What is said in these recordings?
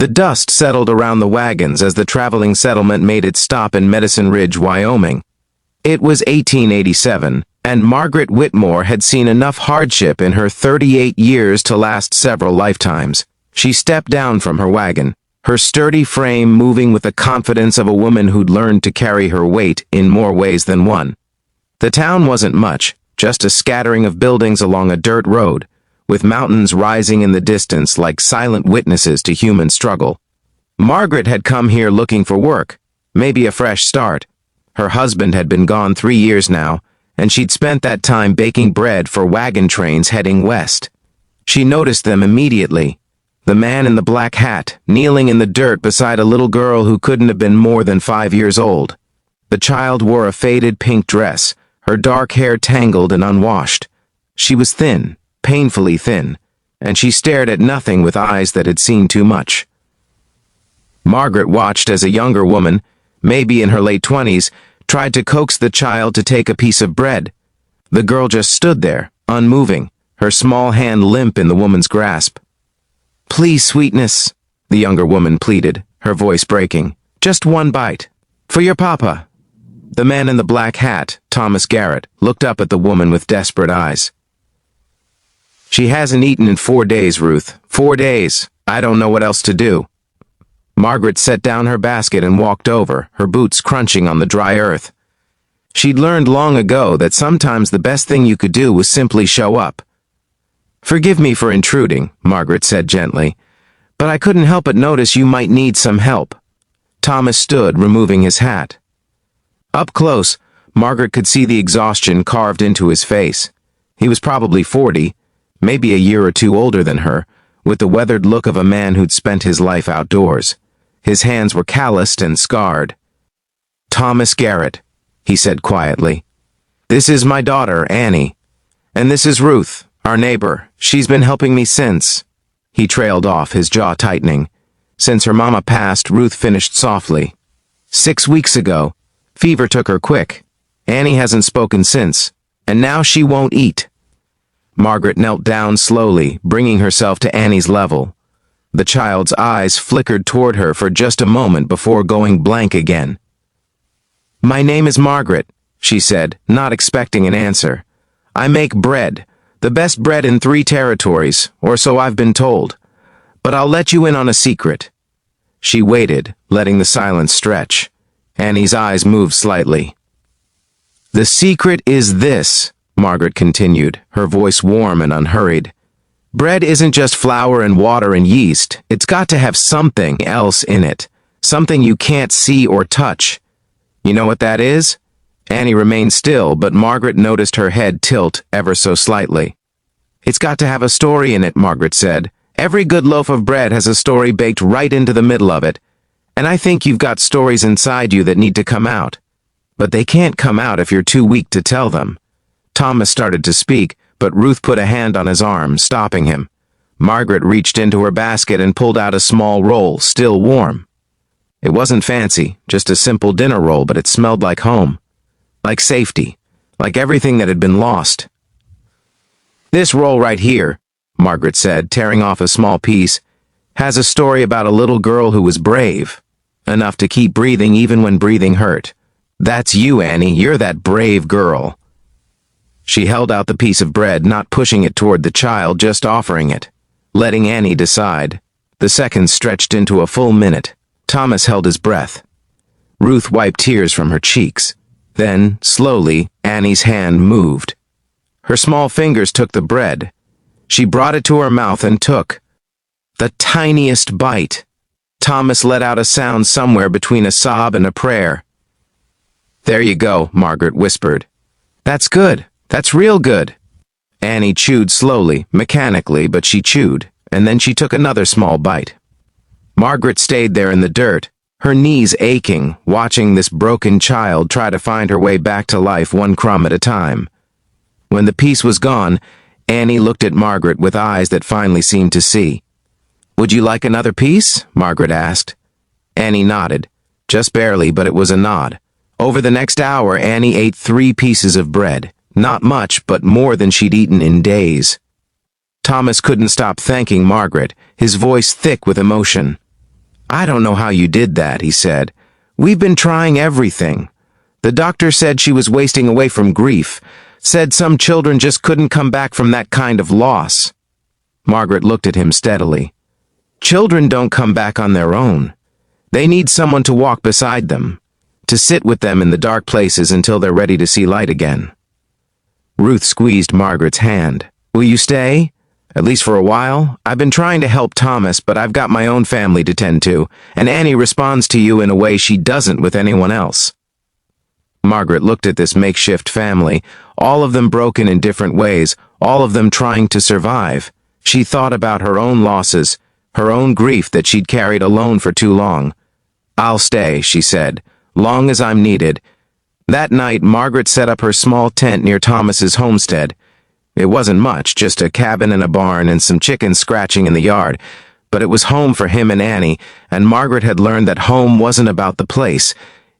The dust settled around the wagons as the traveling settlement made its stop in Medicine Ridge, Wyoming. It was 1887, and Margaret Whitmore had seen enough hardship in her 38 years to last several lifetimes. She stepped down from her wagon, her sturdy frame moving with the confidence of a woman who'd learned to carry her weight in more ways than one. The town wasn't much, just a scattering of buildings along a dirt road, with mountains rising in the distance like silent witnesses to human struggle. Margaret had come here looking for work, maybe a fresh start. Her husband had been gone 3 years now, and she'd spent that time baking bread for wagon trains heading west. She noticed them immediately. The man in the black hat, kneeling in the dirt beside a little girl who couldn't have been more than 5 years old. The child wore a faded pink dress, her dark hair tangled and unwashed. She was thin, painfully thin, and she stared at nothing with eyes that had seen too much. Margaret watched as a younger woman, maybe in her late 20s, tried to coax the child to take a piece of bread. The girl just stood there, unmoving, her small hand limp in the woman's grasp. "Please, sweetness," the younger woman pleaded, her voice breaking. "Just one bite. For your papa." The man in the black hat, Thomas Garrett, looked up at the woman with desperate eyes. "She hasn't eaten in 4 days, Ruth. 4 days. I don't know what else to do." Margaret set down her basket and walked over, her boots crunching on the dry earth. She'd learned long ago that sometimes the best thing you could do was simply show up. "Forgive me for intruding," Margaret said gently, "but I couldn't help but notice you might need some help." Thomas stood, removing his hat. Up close, Margaret could see the exhaustion carved into his face. He was probably 40, maybe a year or two older than her, with the weathered look of a man who'd spent his life outdoors. His hands were calloused and scarred. "Thomas Garrett," he said quietly. "This is my daughter, Annie. And this is Ruth, our neighbor. She's been helping me since." He trailed off, his jaw tightening. "Since her mama passed," Ruth finished softly. "6 weeks ago. Fever took her quick. Annie hasn't spoken since, and now she won't eat." Margaret knelt down slowly, bringing herself to Annie's level. The child's eyes flickered toward her for just a moment before going blank again. "My name is Margaret," she said, not expecting an answer. "I make bread, the best bread in 3 territories, or so I've been told. But I'll let you in on a secret." She waited, letting the silence stretch. Annie's eyes moved slightly. "The secret is this," Margaret continued, her voice warm and unhurried. "Bread isn't just flour and water and yeast. It's got to have something else in it. Something you can't see or touch. You know what that is?" Annie remained still, but Margaret noticed her head tilt ever so slightly. "It's got to have a story in it," Margaret said. "Every good loaf of bread has a story baked right into the middle of it. And I think you've got stories inside you that need to come out. But they can't come out if you're too weak to tell them." Thomas started to speak, but Ruth put a hand on his arm, stopping him. Margaret reached into her basket and pulled out a small roll, still warm. It wasn't fancy, just a simple dinner roll, but it smelled like home. Like safety. Like everything that had been lost. "This roll right here," Margaret said, tearing off a small piece, "has a story about a little girl who was brave. Enough to keep breathing even when breathing hurt. That's you, Annie. You're that brave girl." She held out the piece of bread, not pushing it toward the child, just offering it, letting Annie decide. The seconds stretched into a full minute. Thomas held his breath. Ruth wiped tears from her cheeks. Then, slowly, Annie's hand moved. Her small fingers took the bread. She brought it to her mouth and took the tiniest bite. Thomas let out a sound somewhere between a sob and a prayer. "There you go," Margaret whispered. "That's good. That's real good." Annie chewed slowly, mechanically, but she chewed, and then she took another small bite. Margaret stayed there in the dirt, her knees aching, watching this broken child try to find her way back to life one crumb at a time. When the piece was gone, Annie looked at Margaret with eyes that finally seemed to see. "Would you like another piece?" Margaret asked. Annie nodded. Just barely, but it was a nod. Over the next hour, Annie ate 3 pieces of bread. Not much, but more than she'd eaten in days. Thomas couldn't stop thanking Margaret, his voice thick with emotion. "I don't know how you did that," he said. "We've been trying everything. The doctor said she was wasting away from grief, said some children just couldn't come back from that kind of loss." Margaret looked at him steadily. "Children don't come back on their own. They need someone to walk beside them, to sit with them in the dark places until they're ready to see light again." Ruth squeezed Margaret's hand. "Will you stay? At least for a while? I've been trying to help Thomas, but I've got my own family to tend to, and Annie responds to you in a way she doesn't with anyone else." Margaret looked at this makeshift family, all of them broken in different ways, all of them trying to survive. She thought about her own losses, her own grief that she'd carried alone for too long. "I'll stay," she said, "long as I'm needed." That night, Margaret set up her small tent near Thomas's homestead. It wasn't much, just a cabin and a barn and some chickens scratching in the yard, but it was home for him and Annie, and Margaret had learned that home wasn't about the place.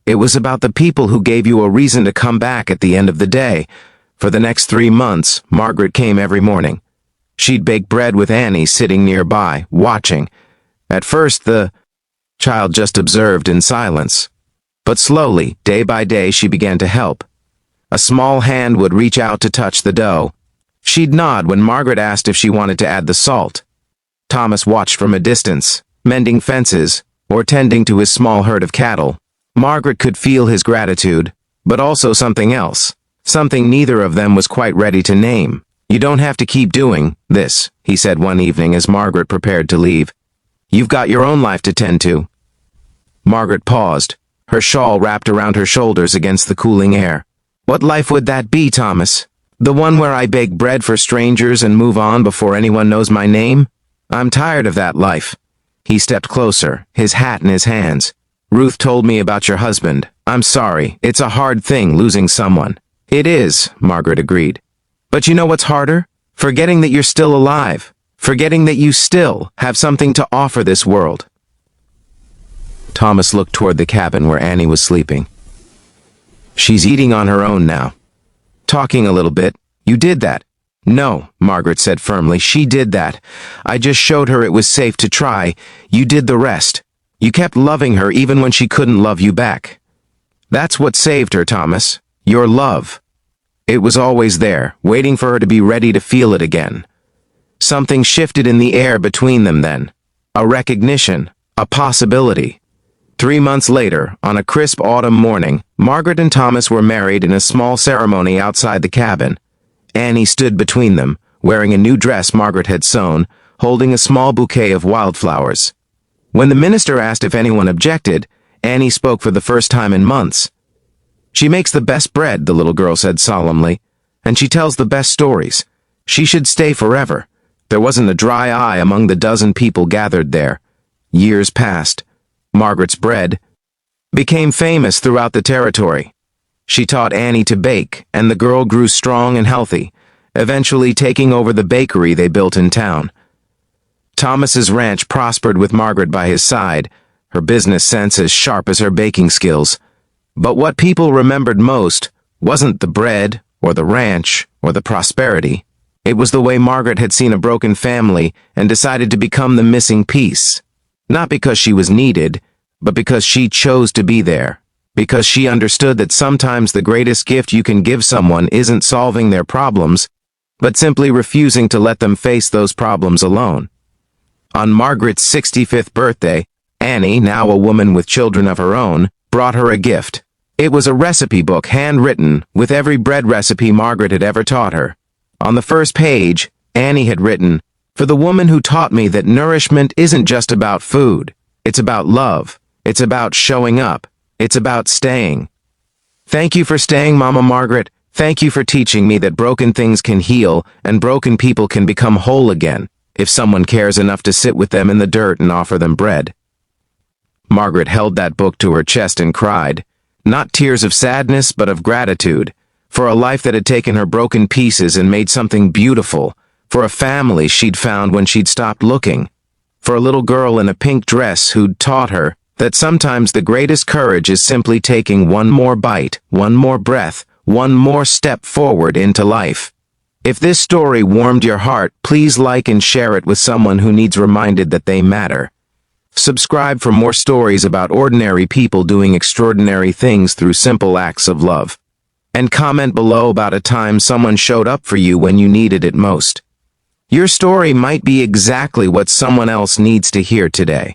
It was about the people who gave you a reason to come back at the end of the day. For the next 3 months, Margaret came every morning. She'd bake bread with Annie sitting nearby, watching. At first, the child just observed in silence. But slowly, day by day, she began to help. A small hand would reach out to touch the dough. She'd nod when Margaret asked if she wanted to add the salt. Thomas watched from a distance, mending fences, or tending to his small herd of cattle. Margaret could feel his gratitude, but also something else, something neither of them was quite ready to name. "You don't have to keep doing this," he said one evening as Margaret prepared to leave. "You've got your own life to tend to." Margaret paused, her shawl wrapped around her shoulders against the cooling air. "What life would that be, Thomas? The one where I bake bread for strangers and move on before anyone knows my name? I'm tired of that life." He stepped closer, his hat in his hands. "Ruth told me about your husband. I'm sorry. It's a hard thing losing someone." "It is," Margaret agreed. "But you know what's harder? Forgetting that you're still alive. Forgetting that you still have something to offer this world." Thomas looked toward the cabin where Annie was sleeping. "She's eating on her own now. Talking a little bit. You did that." "No," Margaret said firmly. "She did that. I just showed her it was safe to try. You did the rest. You kept loving her even when she couldn't love you back. That's what saved her, Thomas. Your love. It was always there, waiting for her to be ready to feel it again." Something shifted in the air between them then. A recognition, a possibility. 3 months later, on a crisp autumn morning, Margaret and Thomas were married in a small ceremony outside the cabin. Annie stood between them, wearing a new dress Margaret had sewn, holding a small bouquet of wildflowers. When the minister asked if anyone objected, Annie spoke for the first time in months. "She makes the best bread," the little girl said solemnly, "and she tells the best stories. She should stay forever." There wasn't a dry eye among the dozen people gathered there. Years passed. Margaret's bread became famous throughout the territory. She taught Annie to bake, and the girl grew strong and healthy, eventually taking over the bakery they built in town. Thomas's ranch prospered with Margaret by his side, her business sense as sharp as her baking skills. But what people remembered most wasn't the bread, or the ranch, or the prosperity. It was the way Margaret had seen a broken family and decided to become the missing piece. Not because she was needed, but because she chose to be there. Because she understood that sometimes the greatest gift you can give someone isn't solving their problems, but simply refusing to let them face those problems alone. On Margaret's 65th birthday, Annie, now a woman with children of her own, brought her a gift. It was a recipe book handwritten with every bread recipe Margaret had ever taught her. On the first page, Annie had written, "For the woman who taught me that nourishment isn't just about food. It's about love. It's about showing up. It's about staying. Thank you for staying, Mama Margaret. Thank you for teaching me that broken things can heal and broken people can become whole again if someone cares enough to sit with them in the dirt and offer them bread." Margaret held that book to her chest and cried, not tears of sadness but of gratitude, for a life that had taken her broken pieces and made something beautiful, for a family she'd found when she'd stopped looking, for a little girl in a pink dress who'd taught her that sometimes the greatest courage is simply taking one more bite, one more breath, one more step forward into life. If this story warmed your heart, please like and share it with someone who needs reminded that they matter. Subscribe for more stories about ordinary people doing extraordinary things through simple acts of love. And comment below about a time someone showed up for you when you needed it most. Your story might be exactly what someone else needs to hear today.